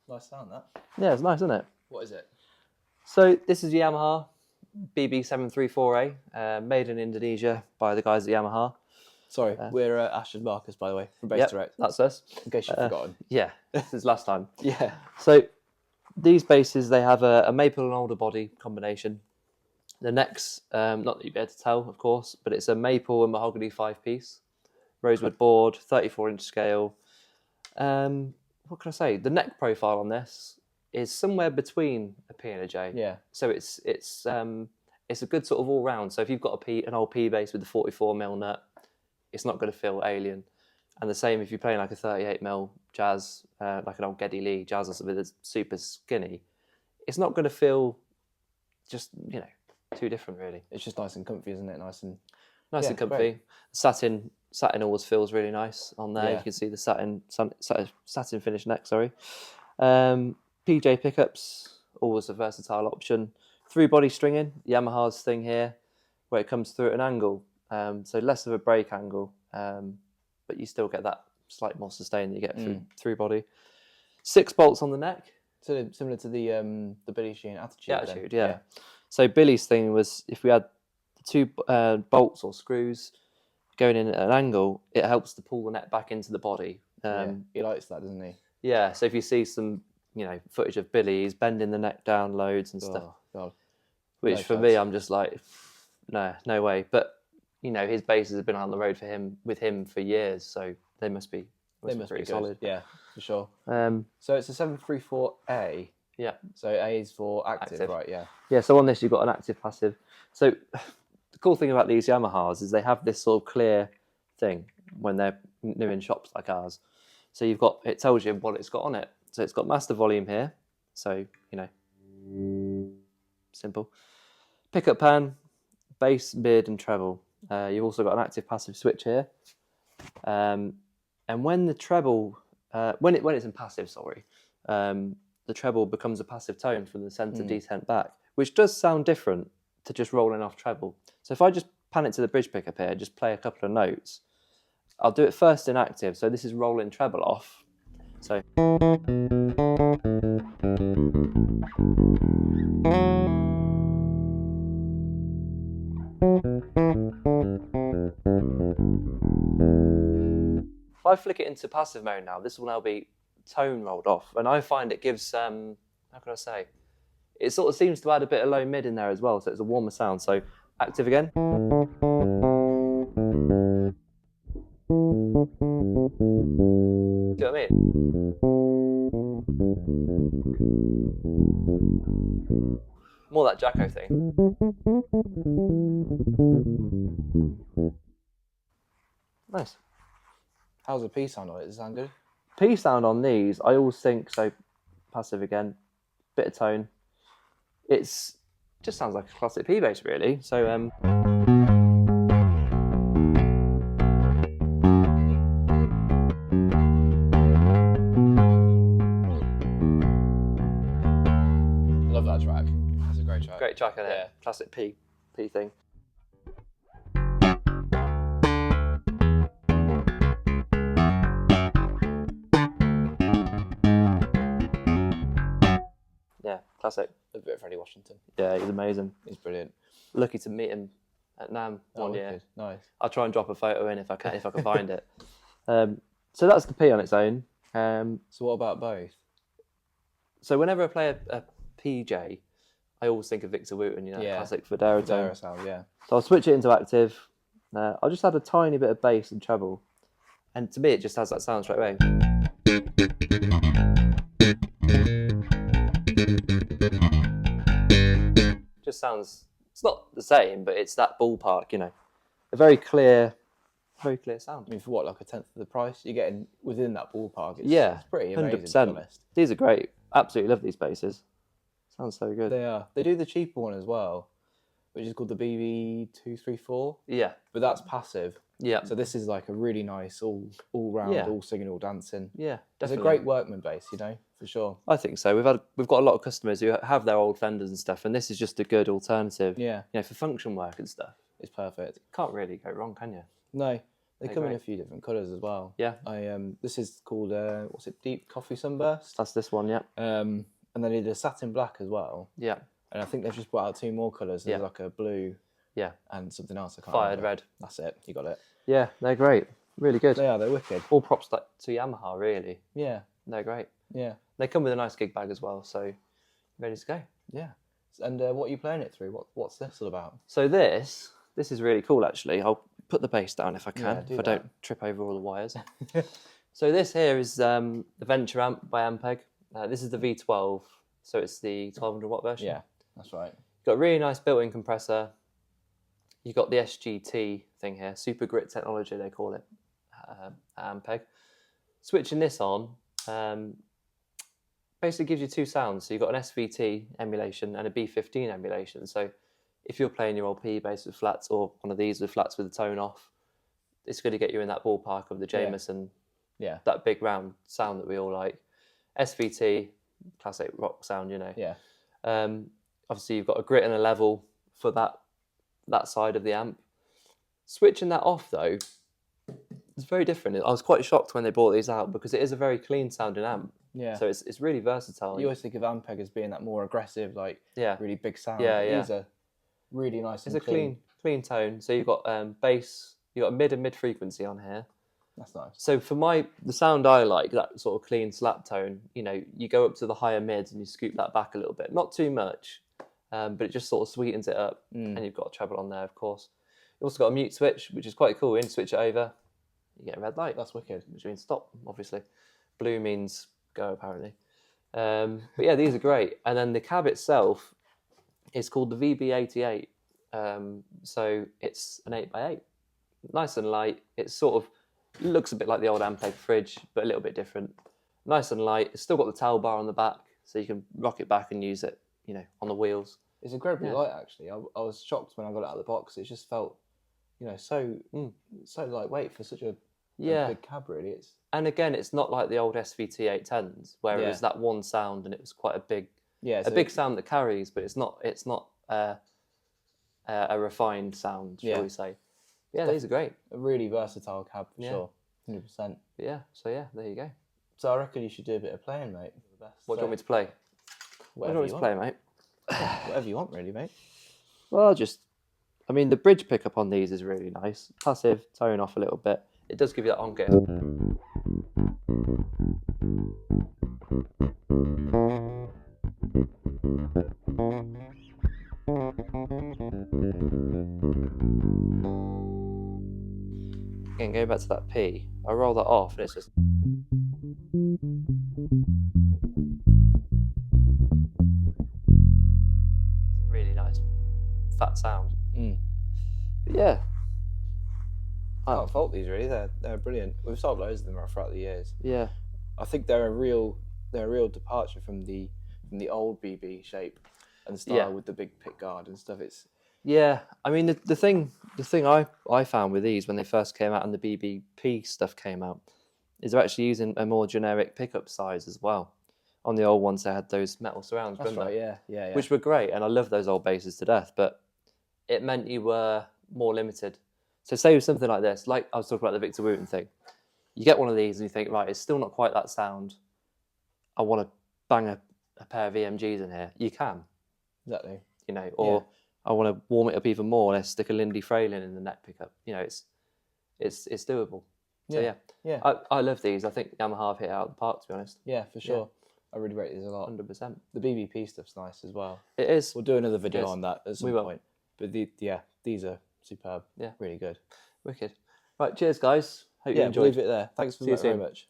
Nice sound that. Yeah, it's nice, isn't it? What is it? So this is the Yamaha BB734A, made in Indonesia by the guys at Yamaha. Sorry, we're Ashton Marcus, by the way, from Bass Direct. That's us. In case you've forgotten. Yeah, since last time. Yeah. So these basses, they have a maple and alder body combination. The neck's, not that you'd be able to tell, of course, but it's a maple and mahogany 5-piece. Rosewood board, 34-inch scale. What can I say? The neck profile on this is somewhere between a P and a J. Yeah. So it's a good sort of all round. So if you've got an old P bass with the 44mm nut, it's not going to feel alien. And the same if you're playing like a 38mm jazz, like an old Geddy Lee jazz or something that's super skinny, it's not going to feel just, you know, too different really. It's just nice and comfy, isn't it? Nice and comfy. Great. Satin always feels really nice on there. Yeah. You can see the satin finish neck. Sorry, PJ pickups, always a versatile option. Through body stringing, Yamaha's thing here, where it comes through at an angle, so less of a break angle, but you still get that slight more sustain that you get through body. 6 bolts on the neck. So similar to the Billy Sheehan Attitude. The Attitude, yeah. So Billy's thing was if we had the 2 bolts or screws going in at an angle, it helps to pull the neck back into the body. He likes that, doesn't he? Yeah, so if you see some, you know, footage of Billy, he's bending the neck down loads and stuff. God. Which No for me, I'm just like, no way. But, you know, his basses have been on the road with him for years, so they must be pretty solid. Yeah, for sure. So it's a 734A. Yeah. So A is for active, right? Yeah. Yeah, so on this you've got an active passive. So the cool thing about these Yamahas is they have this sort of clear thing when they're new in shops like ours. So it tells you what it's got on it. So it's got master volume here. So, you know, simple. Pickup pan, bass, mid and treble. You've also got an active passive switch here. And when the treble, when it's in passive, the treble becomes a passive tone from the centre detent back, which does sound different to just rolling off treble. So if I just pan it to the bridge pickup here, just play a couple of notes, I'll do it first in active. So this is rolling treble off. So if I flick it into passive mode now, this will now be tone rolled off, and I find it gives how can I say, it sort of seems to add a bit of low mid in there as well, so it's a warmer sound. So active again. Do you know what I mean? More that Jacko thing. Nice. How's the P sound on it? Does it sound good? P sound on these, I always think, so passive again, bit of tone. It's just sounds like a classic P bass really. So love that track. That's a great track. great track, isn't it? Yeah. Classic P thing. Yeah, classic. A bit of Freddie Washington. Yeah, he's amazing. He's brilliant. Lucky to meet him at NAMM one year. Wicked. Nice. I'll try and drop a photo in if I can find it. So that's the P on its own. So what about both? So whenever I play a PJ, I always think of Victor Wooten, you know, classic Federa tone. Sound, yeah. So I'll switch it into active. I'll just add a tiny bit of bass and treble, and to me it just has that sound straight away. Just sounds, it's not the same, but it's that ballpark, you know. A very clear sound. I mean, for what, like a tenth of the price? You're getting within that ballpark. Yeah, it's pretty amazing, 100%. to be honest. These are great. Absolutely love these basses. Sounds so good. They are. They do the cheaper one as well, which is called the BB234. Yeah. But that's passive. Yeah. So this is like a really nice all round, all singing, all dancing. Yeah, It's definitely. a great workman bass, you know, for sure. I think so. We've got a lot of customers who have their old Fenders and stuff, and this is just a good alternative. Yeah. You know, for function work and stuff. It's perfect. Can't really go wrong, can you? No, they They're come in great. a few different colours as well. Yeah. This is called what's it? Deep Coffee Sunburst. That's this one, yeah. And they did a satin black as well. Yeah. And I think they've just brought out 2 more colours. There's Yeah. like a blue. Yeah. And something else I can't Fired remember. red. That's it. You got it. Yeah, they're great. Really good. They are. They're wicked. All props to Yamaha, really. Yeah. They're great. Yeah. They come with a nice gig bag as well, so ready to go. Yeah. And what are you playing it through? What's this all about? So this is really cool, actually. I'll put the bass down if I can, do if I that. don't trip over all the wires. So this here is the Venture amp by Ampeg. This is the V12, so it's the 1200 watt version. Yeah, that's right. Got a really nice built-in compressor. You've got the SGT thing here, Super Grit technology they call it at Ampeg. Switching this on basically gives you 2 sounds. So you've got an SVT emulation and a B15 emulation. So if you're playing your old P bass with flats or one of these with flats with the tone off, it's going to get you in that ballpark of the Jameson, that big round sound that we all like. SVT, classic rock sound, you know. Yeah. Obviously, you've got a grit and a level for that side of the amp. Switching that off, though, it's very different. I was quite shocked when they brought these out because it is a very clean sounding amp. Yeah. So it's really versatile. You always think of Ampeg as being that more aggressive, like really big sound. Yeah, yeah. These are really nice. It's and a clean tone. So you've got bass, you've got mid and mid frequency on here. That's nice. So for the sound I like, that sort of clean slap tone, you know, you go up to the higher mids and you scoop that back a little bit. Not too much, but it just sort of sweetens it up. And you've got a treble on there, of course. You've also got a mute switch, which is quite cool. You can switch it over, you get a red light. That's wicked. Which means stop, obviously. Blue means go, apparently. But yeah, these are great. And then the cab itself is called the VB-88. So it's an 8x8. Nice and light. It's sort of looks a bit like the old Ampeg fridge, but a little bit different. Nice and light. It's still got the towel bar on the back, so you can rock it back and use it, you know, on the wheels. It's incredibly light, actually. I was shocked when I got it out of the box. It just felt, you know, so lightweight for such a big cab, really. And again, it's not like the old SVT 810s, where it was that one sound and it was quite a big, big sound that carries, but it's not a refined sound, shall we say. Yeah, these are great. A really versatile cab for sure, 100%. Yeah, so yeah, there you go. So I reckon you should do a bit of playing, mate. What do you want me to play? What do you want me to play, mate? Whatever you want, really, mate. Well, I mean, the bridge pickup on these is really nice. Passive, tone off a little bit. It does give you that on get. Again, going back to that P, I roll that off and it's just. Really nice, fat sound. But yeah. I can't fault these, really. They're brilliant. We've sold loads of them throughout the years. Yeah. I think they're a real departure from the old BB shape and style with the big pick guard and stuff. Yeah, I mean the thing I found with these when they first came out and the BBP stuff came out is they're actually using a more generic pickup size as well. On the old ones they had those metal surrounds, That's right, yeah. Which were great, and I love those old basses to death, but it meant you were more limited. So say with something like this, like I was talking about the Victor Wooten thing, you get one of these and you think, right, it's still not quite that sound. I want to bang a pair of EMGs in here. You can. Exactly. You know, or I want to warm it up even more. Let's stick a Lindy Fralin in the neck pickup. You know, it's doable. So I love these. I think Yamaha have hit it out of the park, to be honest. Yeah, for sure. I really rate these a lot. 100%. The BBP stuff's nice as well. It is. We'll do another video on that at some will. point. But these are superb. Yeah, really good. Wicked. Right, cheers, guys. Hope you enjoyed. Leave it there. Thanks See you very soon. much.